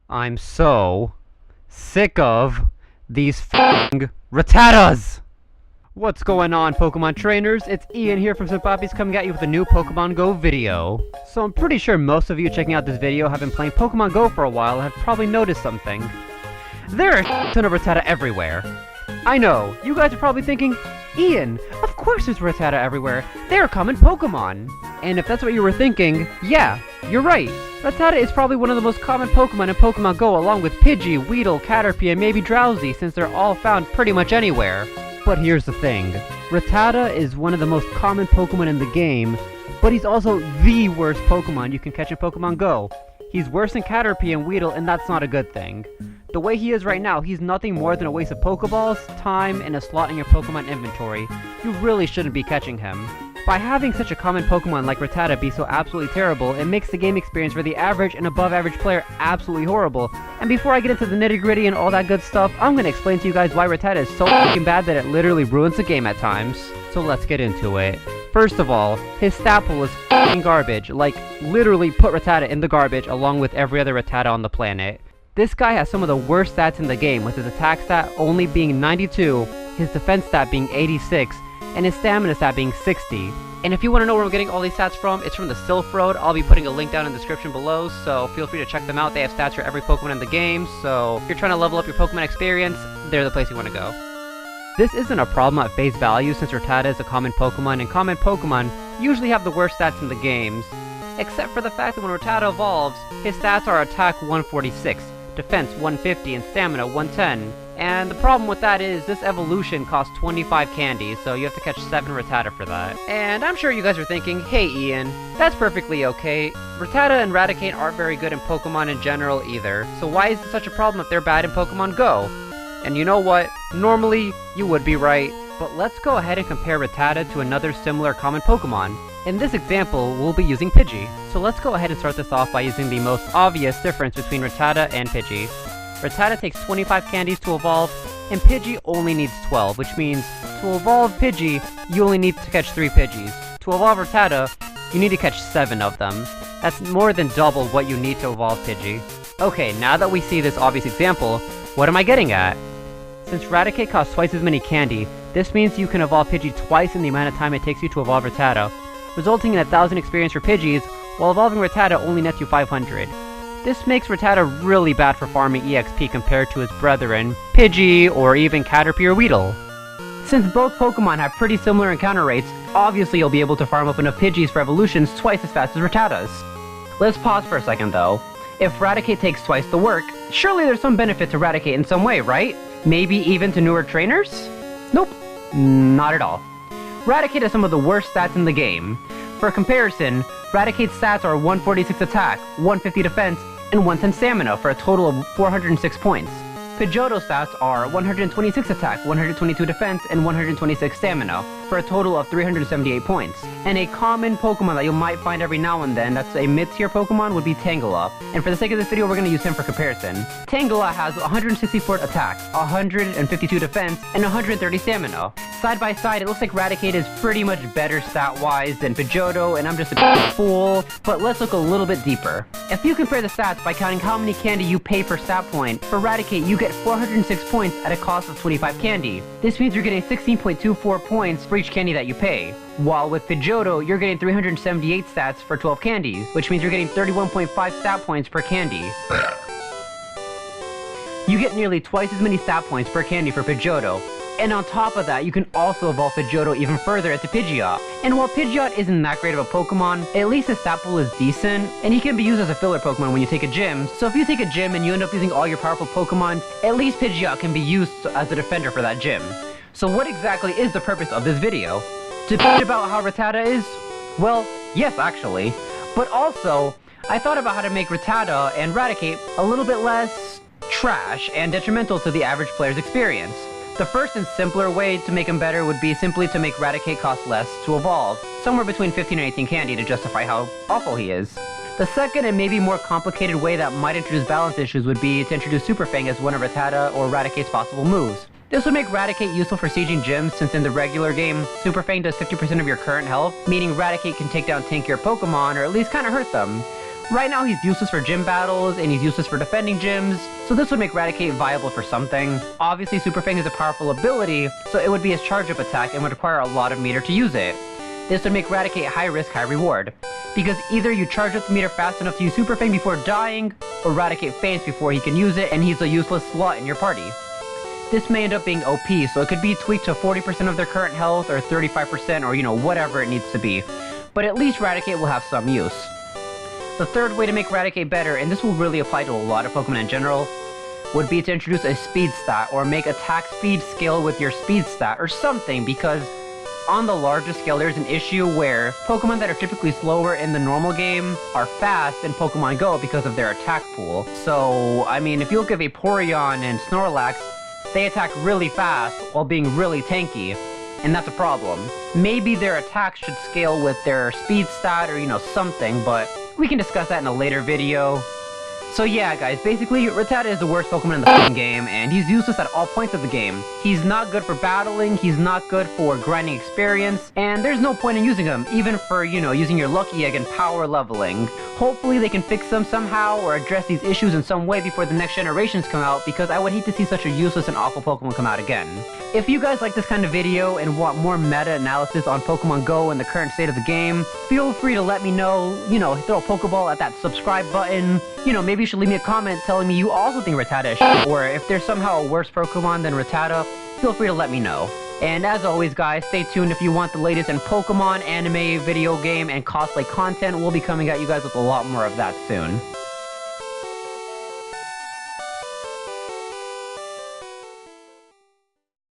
I'm so sick of these f***ing Rattatas! What's going on, Pokemon trainers? It's Ian here from Simpoppies coming at you with a new Pokemon Go video. So I'm pretty sure most of you checking out this video have been playing Pokemon Go for a while and have probably noticed something. There are a ton of Rattata everywhere. I know, you guys are probably thinking, Ian, of course there's Rattata everywhere. They're a common Pokemon. And if that's what you were thinking, yeah, you're right. Rattata is probably one of the most common Pokemon in Pokemon Go, along with Pidgey, Weedle, Caterpie, and maybe Drowsy, since they're all found pretty much anywhere. But here's the thing. Rattata is one of the most common Pokemon in the game, but he's also the worst Pokemon you can catch in Pokemon Go. He's worse than Caterpie and Weedle, and that's not a good thing. The way he is right now, he's nothing more than a waste of Pokeballs, time, and a slot in your Pokemon inventory. You really shouldn't be catching him. By having such a common Pokemon like Rattata be so absolutely terrible, it makes the game experience for the average and above average player absolutely horrible. And before I get into the nitty gritty and all that good stuff, I'm gonna explain to you guys why Rattata is so fucking bad that it literally ruins the game at times. So let's get into it. First of all, his stat pool is fucking garbage. Like, literally put Rattata in the garbage along with every other Rattata on the planet. This guy has some of the worst stats in the game, with his attack stat only being 92, his defense stat being 86, and his stamina stat being 60. And if you want to know where I'm getting all these stats from, it's from the Sylph Road. I'll be putting a link down in the description below, so feel free to check them out. They have stats for every Pokemon in the game, so if you're trying to level up your Pokemon experience, they're the place you want to go. This isn't a problem at face value, since Rattata is a common Pokemon, and common Pokemon usually have the worst stats in the games. Except for the fact that when Rattata evolves, his stats are attack 146, defense 150, and stamina 110. And the problem with that is, this evolution costs 25 candies, so you have to catch 7 Rattata for that. And I'm sure you guys are thinking, hey Ian, that's perfectly okay. Rattata and Raticate aren't very good in Pokemon in general either, so why is it such a problem if they're bad in Pokemon Go? And you know what? Normally, you would be right, but let's go ahead and compare Rattata to another similar common Pokemon. In this example, we'll be using Pidgey. So let's go ahead and start this off by using the most obvious difference between Rattata and Pidgey. Rattata takes 25 candies to evolve, and Pidgey only needs 12, which means to evolve Pidgey, you only need to catch 3 Pidgeys. To evolve Rattata, you need to catch 7 of them. That's more than double what you need to evolve Pidgey. Okay, now that we see this obvious example, what am I getting at? Since Raticate costs twice as many candy, this means you can evolve Pidgey twice in the amount of time it takes you to evolve Rattata, resulting in 1,000 experience for Pidgeys, while evolving Rattata only nets you 500. This makes Rattata really bad for farming EXP compared to his brethren, Pidgey, or even Caterpie or Weedle. Since both Pokemon have pretty similar encounter rates, obviously you'll be able to farm up enough Pidgeys for evolutions twice as fast as Rattatas. Let's pause for a second though. If Raticate takes twice the work, surely there's some benefit to Raticate in some way, right? Maybe even to newer trainers? Nope, not at all. Raticate has some of the worst stats in the game. For comparison, Raticate's stats are 146 attack, 150 defense, and 110 stamina for a total of 406 points. Pidgeotto's stats are 126 attack, 122 defense, and 126 stamina, for a total of 378 points. And a common Pokemon that you might find every now and then that's a mid-tier Pokemon would be Tangela. And for the sake of this video, we're going to use him for comparison. Tangela has 164 attack, 152 defense, and 130 stamina. Side by side, it looks like Raticate is pretty much better stat-wise than Pidgeotto, and I'm just a fool. But let's look a little bit deeper. If you compare the stats by counting how many candy you pay per stat point, for Raticate you get 406 points at a cost of 25 candy. This means you're getting 16.24 points for each candy that you pay. While with Pidgeotto, you're getting 378 stats for 12 candies, which means you're getting 31.5 stat points per candy. You get nearly twice as many stat points per candy for Pidgeotto. And on top of that, you can also evolve Pidgeotto even further into Pidgeot. And while Pidgeot isn't that great of a Pokemon, at least his stat pool is decent, and he can be used as a filler Pokemon when you take a gym. So if you take a gym and you end up using all your powerful Pokemon, at least Pidgeot can be used as a defender for that gym. So what exactly is the purpose of this video? To bitch about how Rattata is? Well, yes actually. But also, I thought about how to make Rattata and Raticate a little bit less trash and detrimental to the average player's experience. The first and simpler way to make him better would be simply to make Raticate cost less to evolve, somewhere between 15 and 18 candy to justify how awful he is. The second and maybe more complicated way that might introduce balance issues would be to introduce Super Fang as one of Rattata or Raticate's possible moves. This would make Raticate useful for sieging gyms, since in the regular game, Super Fang does 50% of your current health, meaning Raticate can take down tankier Pokemon or at least kinda hurt them. Right now he's useless for gym battles, and he's useless for defending gyms, so this would make Raticate viable for something. Obviously Super Fang is a powerful ability, so it would be his charge-up attack and would require a lot of meter to use it. This would make Raticate high risk, high reward, because either you charge up the meter fast enough to use Super Fang before dying, or Raticate faints before he can use it and he's a useless slot in your party. This may end up being OP, so it could be tweaked to 40% of their current health, or 35%, or whatever it needs to be. But at least Raticate will have some use. The third way to make Raticate better, and this will really apply to a lot of Pokemon in general, would be to introduce a speed stat, or make attack speed scale with your speed stat, or something, because on the larger scale there's an issue where Pokemon that are typically slower in the normal game are fast in Pokemon Go because of their attack pool. So, I mean, if you look at Vaporeon and Snorlax, they attack really fast while being really tanky, and that's a problem. Maybe their attacks should scale with their speed stat or, something, but we can discuss that in a later video. So yeah, guys, basically, Rattata is the worst Pokemon in the fucking game, and he's useless at all points of the game. He's not good for battling, he's not good for grinding experience, and there's no point in using him, even for, using your Lucky Egg and power leveling. Hopefully they can fix them somehow, or address these issues in some way before the next generations come out, because I would hate to see such a useless and awful Pokemon come out again. If you guys like this kind of video and want more meta-analysis on Pokemon Go and the current state of the game, feel free to let me know, throw a Pokeball at that subscribe button, maybe you should leave me a comment telling me you also think Rattata is shit, or if there's somehow a worse Pokemon than Rattata, feel free to let me know. And as always, guys, stay tuned if you want the latest in Pokemon, anime, video game, and cosplay content. We'll be coming at you guys with a lot more of that soon.